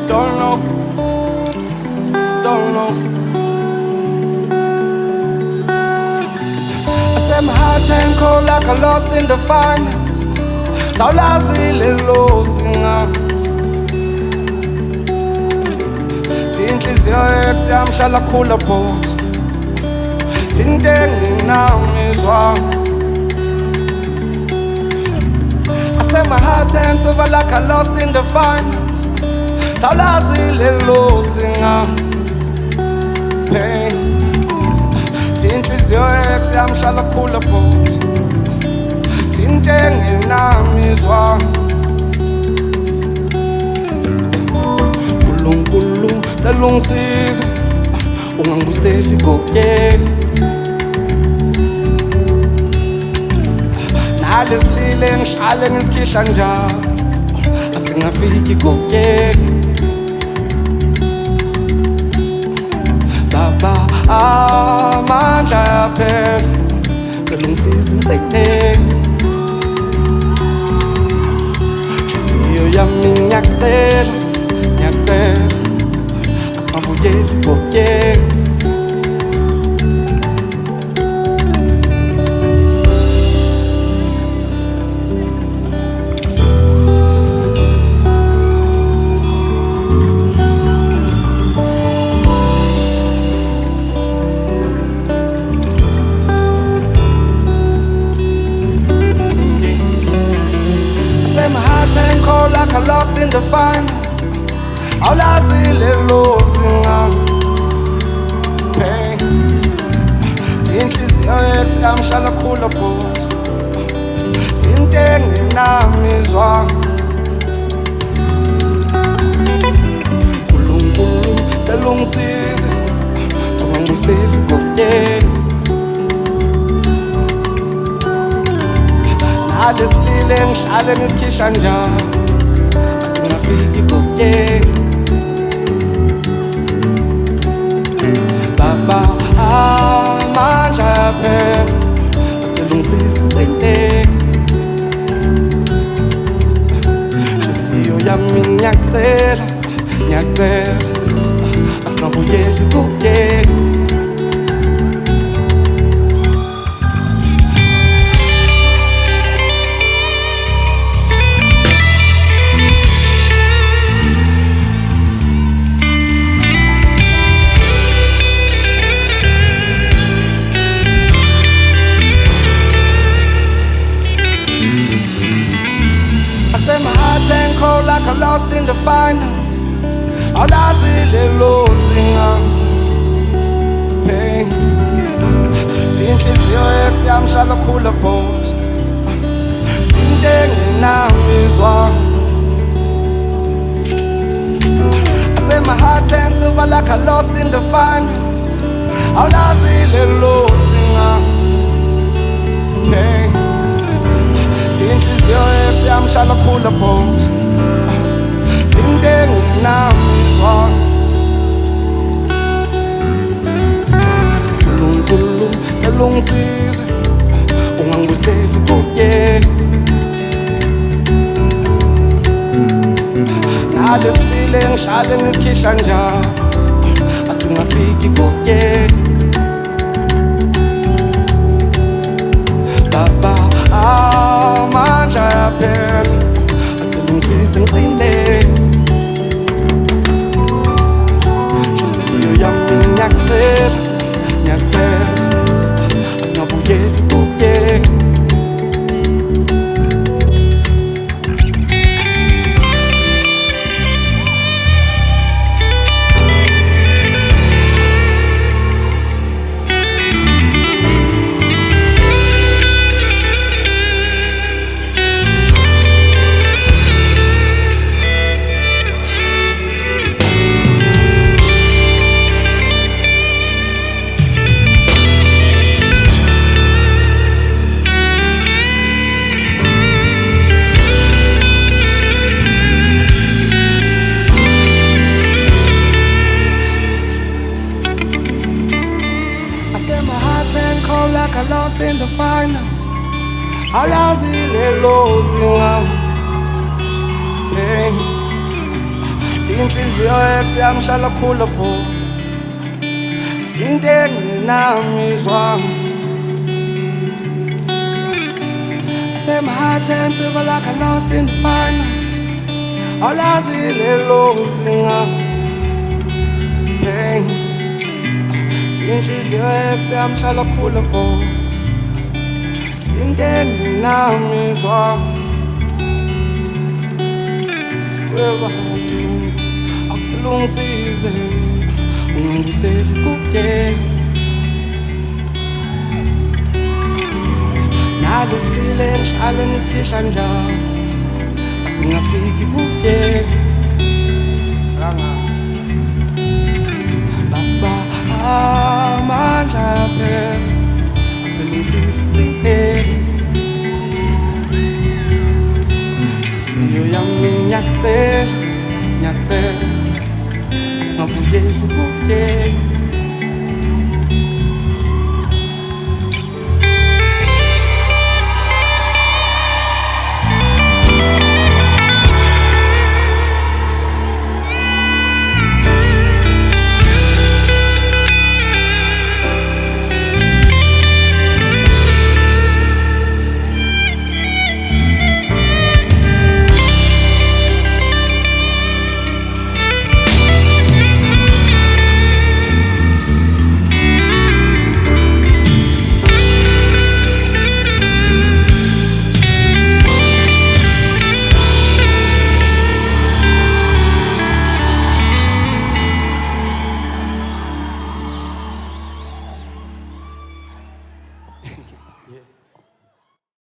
Don't know, don't know. I said my heart turned cold like I lost in the finals. Tawulazi lelo zinga. Tinhliziyo yakhe yamhlala khula pose. Tinte nginamizwa. I said my heart turned silver like I lost in the finals. Tawulazi lelo zinga. Pain. Tinhliziyo yakhe yamhlala khula pose. Tinte nginamizwa. Nkulunkulu cela ungisize ungangibuseli koyeni. Nalesilile ngihlale ngisikhihla njalo asingafiki koyeni. Baba amandla yaphela cela ungisize ngicekeni. Nhliziyo yami ngiyacela ngiyacela asingabuyeli koyeni. Like I lost in the finals. Awulazi lelo zinga. Pain. Tinhliziyo yakhe yamhlala khula pose. Tinte nginamizwa. Nkulunkulu cela ungisize ungangibuseli koyeni. Nalesilile ngihlale ngisikhihla njalo asingafiki koyeni. Baba amandla yaphela cela ungisize ngicekeni. Nhliziyo yami ngiyacela ngiyacela asingabuyeli koyeni. My heart turned cold like I lost in the finals. Awulazi lelo zinga. Pain. Tinhliziyo yakhe yamhlala khula pose. Tinte nginamizwa. I said my heart turned silver like I lost in the finals. Awulazi lelo zinga. Pain. Tinhliziyo yakhe yamhlala khula pose. Tinte nginamizwa. Nkulunkulu cela ungisize ungangibuseli koyeni. Nalesilile ngihlale ngisikhihla njalo asingafiki koyeni. Baba amandla yaphela cela ungisize ngicekeni. Nhliziyo yami ngiyacela ngiyacela asingabuyeli koyeni. the finals. Awulazi lelo zinga hey. Inhliziyo yakhe yamhlala khula phansi into enginamizwa I said my heart turned silver like I lost in the finals. Awulazi lelo zinga pain inhliziyo yakhe yamhlala khula phansi into enginamizwa weba Lungisize ungibuyisele kuye nalesilile ngihlale ngisikhihla njalo asingafiki kuye angazi baba amandla phela acela ungisize kuye siyo yami ngiyacela Singabuyeli kuye Yeah.